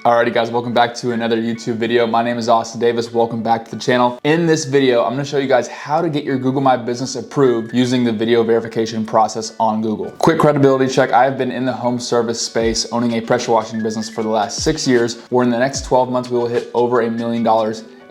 Alrighty guys, welcome back to another YouTube video. My name is Austin Davis. Welcome back to the channel. In this video, I'm gonna show you guys how to get your Google My Business approved using the video verification process on Google. Quick credibility check. I have been in the home service space owning a pressure washing business for the last 6 years, where in the next 12 months, we will hit over $1 million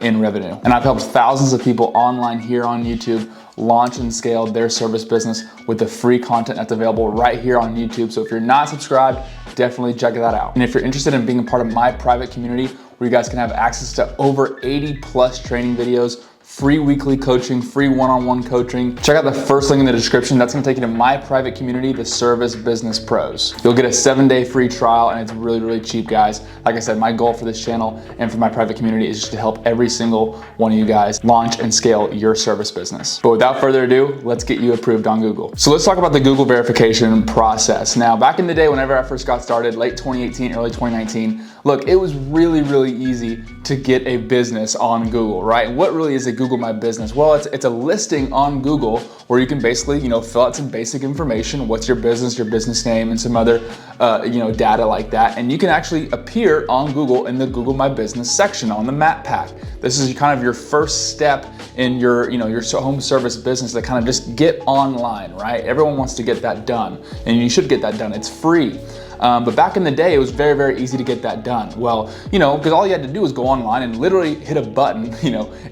in revenue. And I've helped thousands of people online here on YouTube launch and scale their service business with the free content that's available right here on YouTube. So if you're not subscribed, definitely check that out. And if you're interested in being a part of my private community where you guys can have access to over 80 plus training videos, free weekly coaching, free one-on-one coaching, check out the first link in the description. That's gonna take you to my private community, the Service Business Pros. You'll get a 7-day free trial and it's really, really cheap, guys. Like I said, my goal for this channel and for my private community is just to help every single one of you guys launch and scale your service business. But without further ado, let's get you approved on Google. So let's talk about the Google verification process. Now, back in the day, whenever I first got started, late 2018, early 2019, look, it was really, really easy to get a business on Google, right? What really is a Google My Business? Well, it's a listing on Google where you can basically, fill out some basic information. What's your business name, and some other, data like that. And you can actually appear on Google in the Google My Business section on the map pack. This is kind of your first step in your home service business to kind of just get online, right? Everyone wants to get that done, and you should get that done. It's free. But back in the day, it was very, very easy to get that done. Well, because all you had to do was go online and literally hit a button,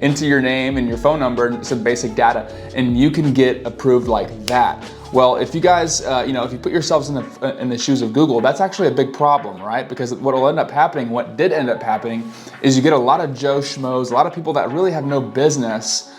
into your name and your phone number and some basic data, and you can get approved like that. Well, if you guys, if you put yourselves in the shoes of Google, that's actually a big problem, right? Because what did end up happening is you get a lot of Joe Schmoes, a lot of people that really have no business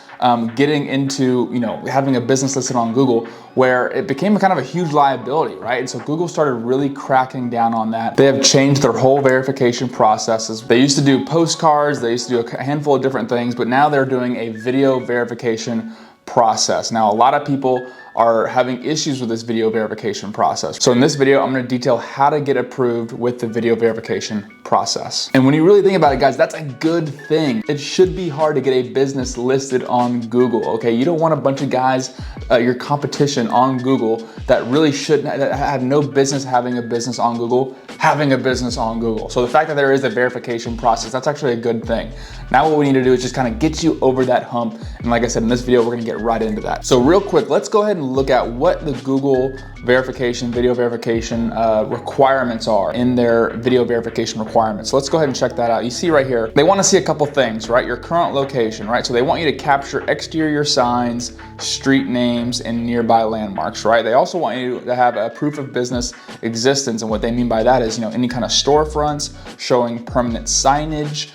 getting into, having a business listed on Google, where it became kind of a huge liability, right? And so Google started really cracking down on that. They have changed their whole verification processes. They used to do postcards, they used to do a handful of different things, but now they're doing a video verification process. Now, a lot of people are having issues with this video verification process. So in this video, I'm gonna detail how to get approved with the video verification process. And when you really think about it, guys, that's a good thing. It should be hard to get a business listed on Google, okay? You don't want a bunch of guys, your competition on Google that really that have no business having a business on Google, having a business on Google. So the fact that there is a verification process, that's actually a good thing. Now what we need to do is just kind of get you over that hump. And like I said, in this video, we're gonna get right into that. So real quick, let's go ahead and look at what the Google video verification requirements are in their video verification requirements. So let's go ahead and check that out. You see right here, they want to see a couple things, right? Your current location, right? So they want you to capture exterior signs, street names, and nearby landmarks, right? They also want you to have a proof of business existence. And what they mean by that is, any kind of storefronts showing permanent signage,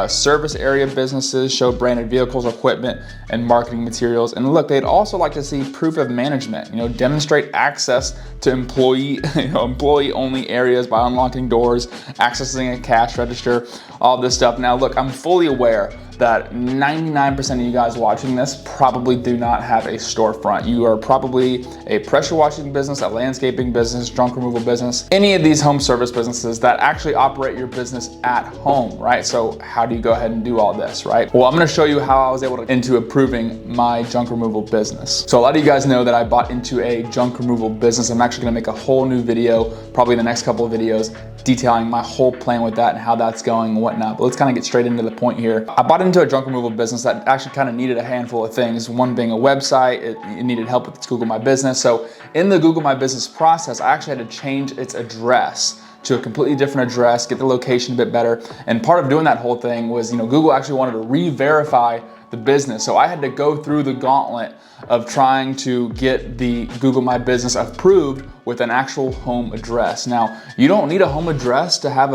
service area businesses, show branded vehicles, equipment, and marketing materials. And look, they'd also like to see proof of management, demonstrate access to employee only areas by unlocking doors, accessing a cash register, all this stuff. Now look, I'm fully aware that 99% of you guys watching this probably do not have a storefront. You are probably a pressure washing business, a landscaping business, junk removal business, any of these home service businesses that actually operate your business at home, right? So how do you go ahead and do all this, right? Well, I'm gonna show you how I was able to get into approving my junk removal business. So a lot of you guys know that I bought into a junk removal business. I'm actually gonna make a whole new video, probably the next couple of videos, detailing my whole plan with that and how that's going and whatnot. But let's kind of get straight into the point here. I bought into a junk removal business that actually kind of needed a handful of things. One being a website, it needed help with its Google My Business. So in the Google My Business process, I actually had to change its address to a completely different address, get the location a bit better. And part of doing that whole thing was, Google actually wanted to re-verify the business. So I had to go through the gauntlet of trying to get the Google My Business approved with an actual home address. Now, you don't need a home address to have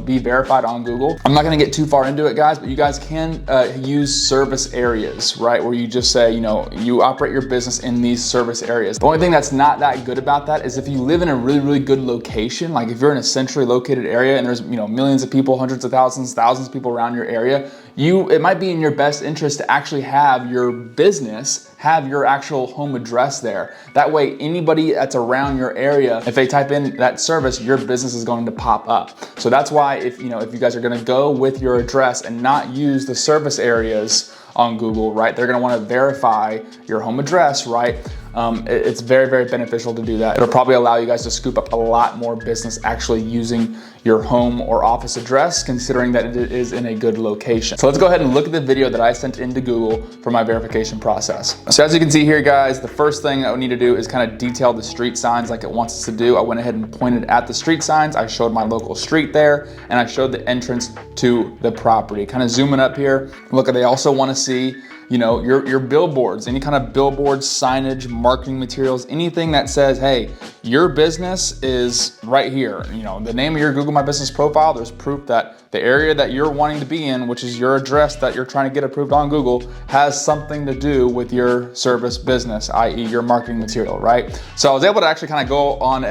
be verified on Google. I'm not gonna get too far into it, guys, but you guys can use service areas, right? Where you just say, you operate your business in these service areas. The only thing that's not that good about that is if you live in a really, really good location, like if you're in a centrally located area and there's, millions of people, hundreds of thousands of people around your area, it might be in your best interest to actually have your business have your actual home address there. That way, anybody that's around your area, if they type in that service, your business is going to pop up. So that's why if you guys are gonna go with your address and not use the service areas on Google, right? They're gonna wanna verify your home address, right? It's very, very beneficial to do that. It'll probably allow you guys to scoop up a lot more business actually using your home or office address, considering that it is in a good location. So let's go ahead and look at the video that I sent into Google for my verification process. So as you can see here, guys, the first thing I would need to do is kind of detail the street signs like it wants us to do. I went ahead and pointed at the street signs. I showed my local street there, and I showed the entrance to the property. Kind of zooming up here. Look, they also want to see, you know, your billboards, any kind of billboards, signage, marketing materials, anything that says, hey, your business is right here. You know, the name of your Google My Business profile, there's proof that the area that you're wanting to be in, which is your address that you're trying to get approved on Google, has something to do with your service business, i.e. your marketing material, right? So I was able to actually kind of go on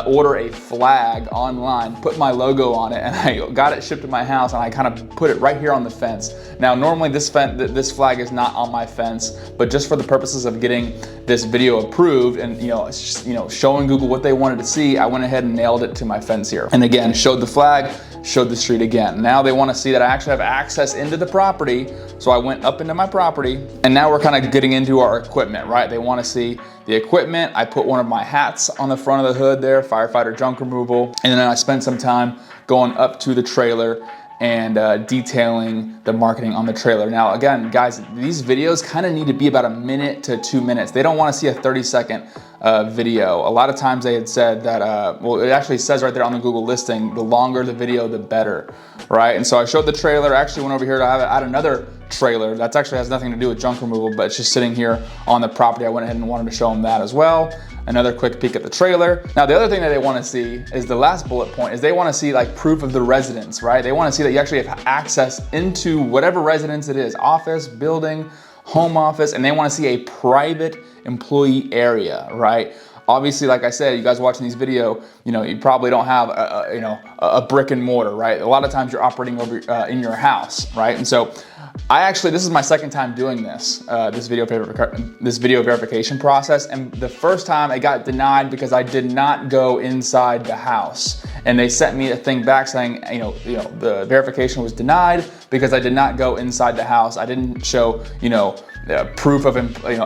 order a flag online, put my logo on it, and I got it shipped to my house, and I kind of put it right here on the fence. Now, normally this flag is not on my fence, but just for the purposes of getting this video approved and showing Google what they wanted to see, I went ahead and nailed it to my fence here. And again, showed the flag, showed the street again. Now they want to see that I actually have access into the property, so I went up into my property, and now we're kind of getting into our equipment, right? They want to see the equipment. I put one of my hats on the front of the hood there, firefighter junk removal, and then I spent some time going up to the trailer and detailing the marketing on the trailer. Now again, guys, these videos kind of need to be about 1 minute to 2 minutes. They don't want to see a 30-second video. A lot of times they had said that, well, it actually says right there on the Google listing, the longer the video, the better, right? And so I showed the trailer. I actually went over here to add another trailer. That actually has nothing to do with junk removal, but it's just sitting here on the property. I went ahead and wanted to show them that as well. Another quick peek at the trailer. Now, the other thing that they want to see is the last bullet point, is they want to see like proof of the residence, right? They want to see that you actually have access into whatever residence it is, office, building, home office, and they want to see a private employee area, right? Obviously, like I said, you guys watching these video, you probably don't have a brick and mortar, right? A lot of times you're operating over in your house, right? And so this is my second time doing this video verification process, and the first time I got denied because I did not go inside the house, and they sent me a thing back saying, the verification was denied because I did not go inside the house. I didn't show, proof of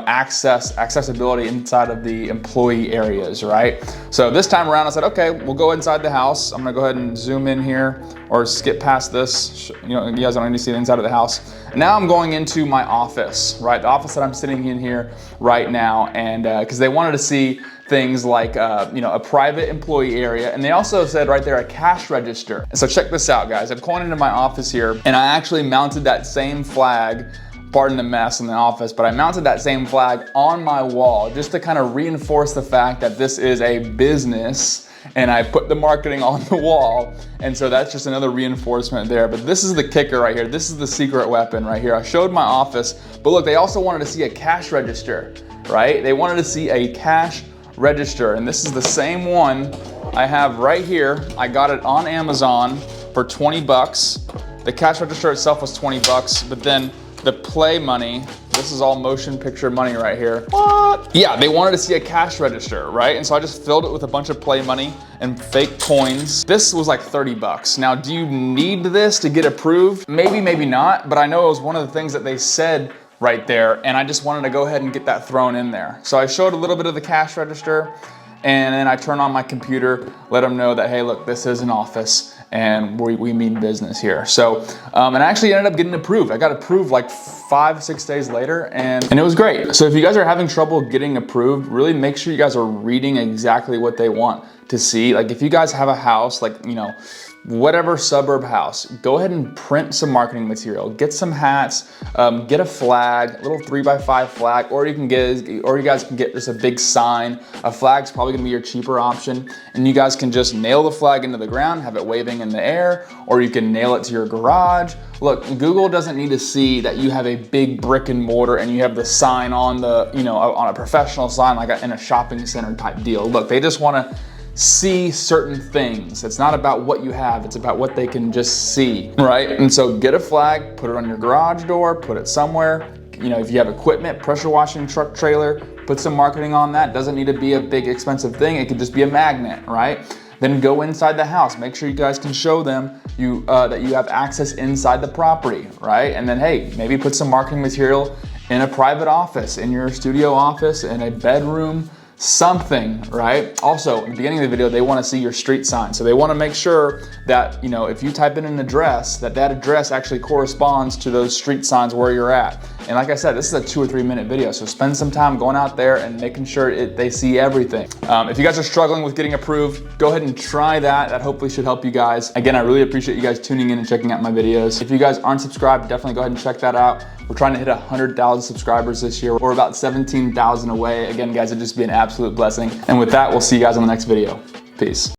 accessibility inside of the employee areas, right? So this time around I said, okay, we'll go inside the house. I'm gonna go ahead and zoom in here or skip past this. You guys don't need to see the inside of the house. Now I'm going into my office, right? The office that I'm sitting in here right now, and because they wanted to see things like a private employee area, and they also said right there a cash register. And so check this out, guys. I'm going into my office here, and I actually mounted that same flag. Pardon the mess in the office, but I mounted that same flag on my wall just to kind of reinforce the fact that this is a business, and I put the marketing on the wall. And so that's just another reinforcement there. But this is the kicker right here. This is the secret weapon right here. I showed my office, but look, they also wanted to see a cash register, right? They wanted to see a cash register, and this is the same one I have right here. I got it on Amazon for 20 bucks. The cash register itself was 20 bucks, but then the play money, this is all motion picture money right here. What? Yeah, they wanted to see a cash register, right? And so I just filled it with a bunch of play money and fake coins. This was like 30 bucks. Now, do you need this to get approved? Maybe, maybe not, but I know it was one of the things that they said right there, and I just wanted to go ahead and get that thrown in there. So I showed a little bit of the cash register, and then I turn on my computer, let them know that, hey, look, this is an office, and we mean business here. So, and I actually ended up getting approved. I got approved like 5-6 days later, and it was great. So if you guys are having trouble getting approved, really make sure you guys are reading exactly what they want to see. Like if you guys have a house, like, whatever suburb house, go ahead and print some marketing material, get some hats, get a flag, a little 3x5 flag, or you guys can get just a big sign. A flag's probably gonna be your cheaper option, and you guys can just nail the flag into the ground, have it waving in the air, or you can nail it to your garage. Look, Google doesn't need to see that you have a big brick and mortar and you have the sign on the, on a professional sign, like in a shopping center type deal. Look, they just wanna see certain things. It's not about what you have, it's about what they can just see, right? And so get a flag, put it on your garage door, put it somewhere. If you have equipment, pressure washing truck trailer, put some marketing on that. Doesn't need to be a big expensive thing. It could just be a magnet, right? Then go inside the house. Make sure you guys can show them that you have access inside the property, right? And then, hey, maybe put some marketing material in a private office, in your studio office, in a bedroom, something, right? Also, in the beginning of the video, they want to see your street sign. So they want to make sure that, you know, if you type in an address, that address actually corresponds to those street signs where you're at. And like I said, this is a 2 or 3 minute video. So spend some time going out there and making sure they see everything. If you guys are struggling with getting approved, go ahead and try that. That hopefully should help you guys. Again, I really appreciate you guys tuning in and checking out my videos. If you guys aren't subscribed, definitely go ahead and check that out. We're trying to hit 100,000 subscribers this year. We're about 17,000 away. Again, guys, it'd just be an absolute blessing. And with that, we'll see you guys on the next video. Peace.